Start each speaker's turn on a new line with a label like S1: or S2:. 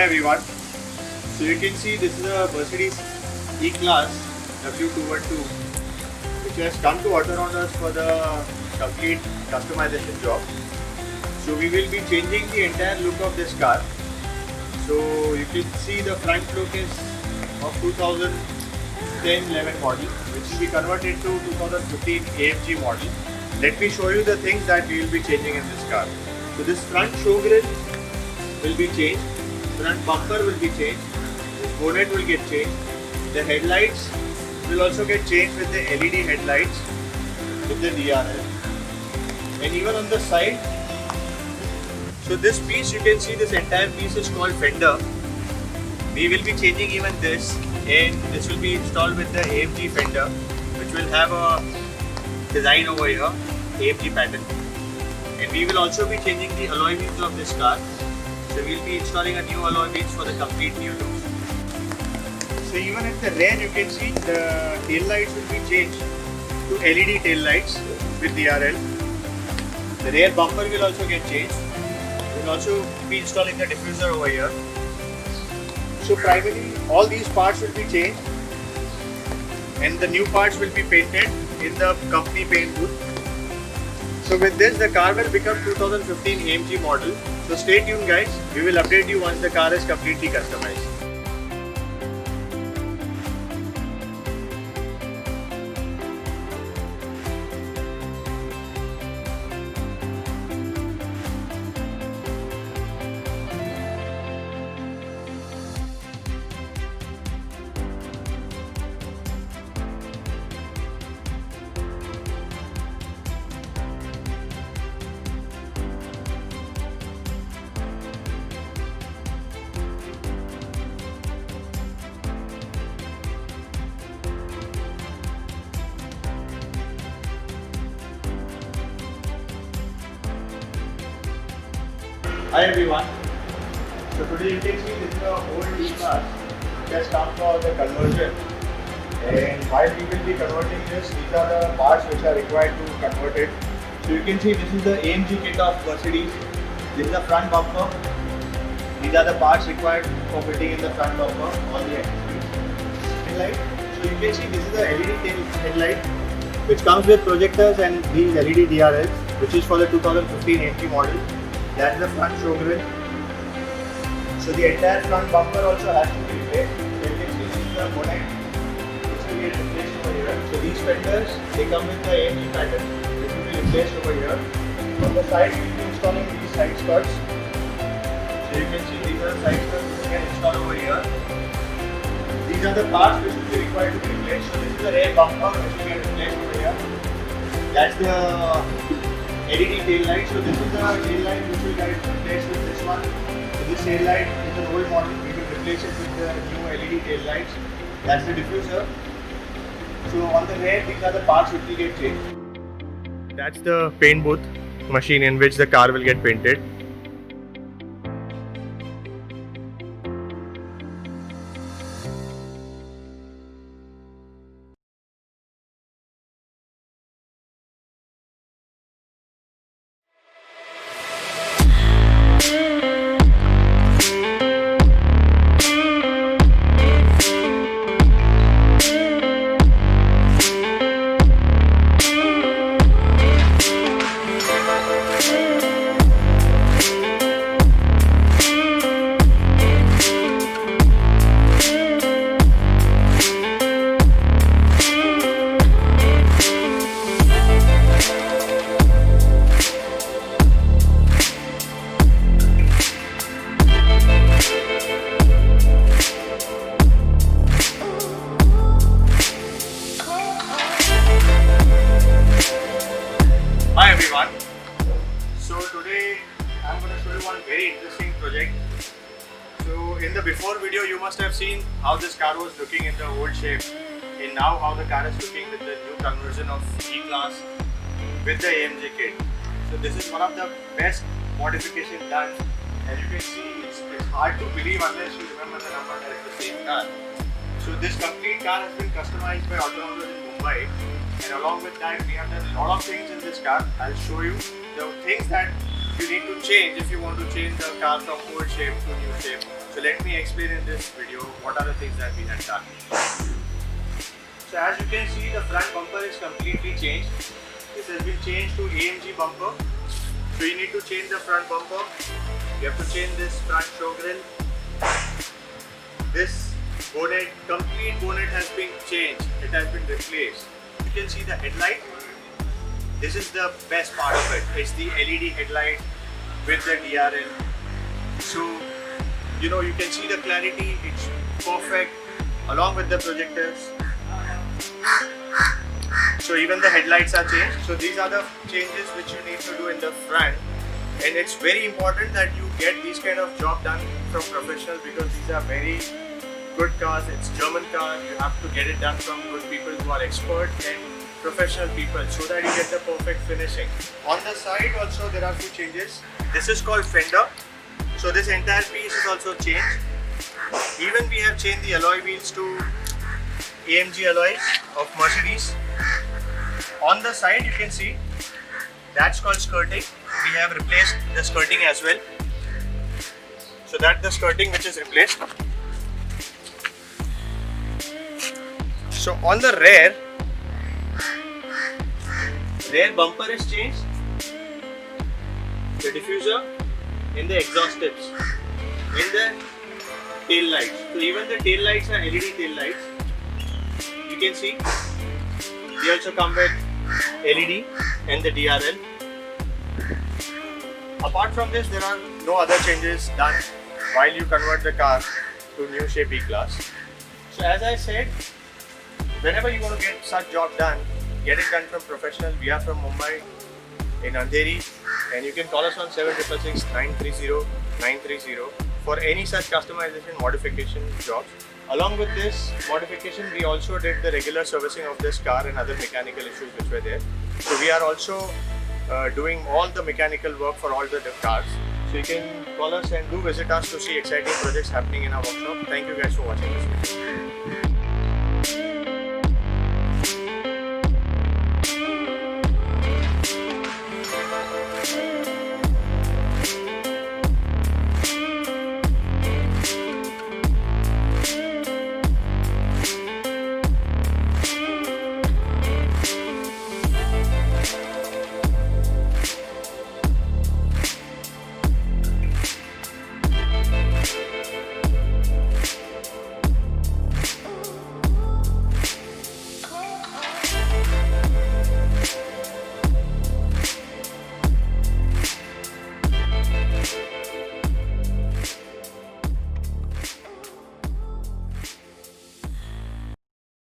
S1: everyone. So you can see this is a Mercedes E-Class W212 which has come to Autorondas for the complete customization job. So we will be changing the entire look of this car. So you can see the front look is of 2010-11 model which will be converted to 2015 AMG model. Let me show you the things that we will be changing in this car. So this front show grille will be changed, front bumper will be changed, this bonnet will get changed, the headlights will also get changed with the LED headlights with the DRL, and even on the side. So this piece, you can see this entire piece is called fender. We will be changing even this, and this will be installed with the AMG fender which will have a design over here, AMG pattern. And we will also be changing the alloy wheels of this car. So we will be installing a new alloy wheels for the complete new look. So even at the rear you can see the tail lights will be changed to LED tail lights with DRL. The rear bumper will also get changed. We will also be installing the diffuser over here. So primarily all these parts will be changed and the new parts will be painted in the company paint booth. So with this the car will become 2015 AMG model. So stay tuned guys, we will update you once the car is completely customized. Hi everyone. So today you can see this is an old E-Class which has come for the conversion, and while we will be converting this, these are the parts which are required to convert it. So you can see this is the AMG kit of Mercedes. This is the front bumper. These are the parts required for fitting in the front bumper, all the accessories. Headlight. So you can see this is the LED tail headlight which comes with projectors and these LED DRLs which is for the 2015 AMG model. That's the front show grille. So the entire front bumper also has to be replaced. So you can see this is the bonnet which will get replaced over here. So these fenders, they come with the AMG pattern which will be replaced over here. On the side we will be installing these side skirts. So you can see these are the side skirts which will get installed over here. These are the parts which will be required to be replaced. So this is the rear bumper which will get replaced over here. That's the LED tail light. So this is the tail light which will get replaced with this one. So this tail light is an old model. We will replace it with the new LED tail lights. That's the diffuser. So on the rear, these are the parts which will get changed. That's the paint booth machine in which the car will get painted. Hi everyone. So today I'm going to show you one very interesting project. So in the before video you must have seen how this car was looking in the old shape, and now how the car is looking with the new conversion of E-Class with the AMG kit. So this is one of the best modifications done. As you can see, it's hard to believe unless you remember the number that is the same car. So this complete car has been customized by Autorondas in Mumbai, and along with that we have done a lot of things in this car. I'll show you the things that you need to change if you want to change the car from old shape to new shape. So let me explain in this video what are the things that we had done. So as you can see, the front bumper is completely changed. This has been changed to AMG bumper. So you need to change the front bumper. You have to change this front show grill. This bonnet, complete bonnet has been changed. It has been replaced. You can see the headlight. This is the best part of it. It's the LED headlight with the DRL. So you can see the clarity. It's perfect along with the projectors. So even the headlights are changed. So these are the changes which you need to do in the front. And it's very important that you get these kind of job done from professionals, because these are very good cars. It's German car. You have to get it done from good people who are expert and professional people, so that you get the perfect finishing. On the side also there are few changes. This is called fender. So this entire piece is also changed. Even we have changed the alloy wheels to AMG alloys of Mercedes. On the side you can see that's called skirting. We have replaced the skirting as well. So that's the skirting which is replaced. So on the rear bumper is changed, the diffuser, in the exhaust tips, in the tail lights. So even the tail lights are LED tail lights. You can see they also come with LED and the DRL. Apart from this, there are no other changes done while you convert the car to new shape E-Class. So as I said, whenever you want to get such job done, get it done from professional. We are from Mumbai in Andheri, and you can call us on 7666 930 930 for any such customization modification jobs. Along with this modification, we also did the regular servicing of this car and other mechanical issues which were there. So we are also doing all the mechanical work for all the cars. So you can call us and do visit us to see exciting projects happening in our workshop. Thank you guys for watching this video.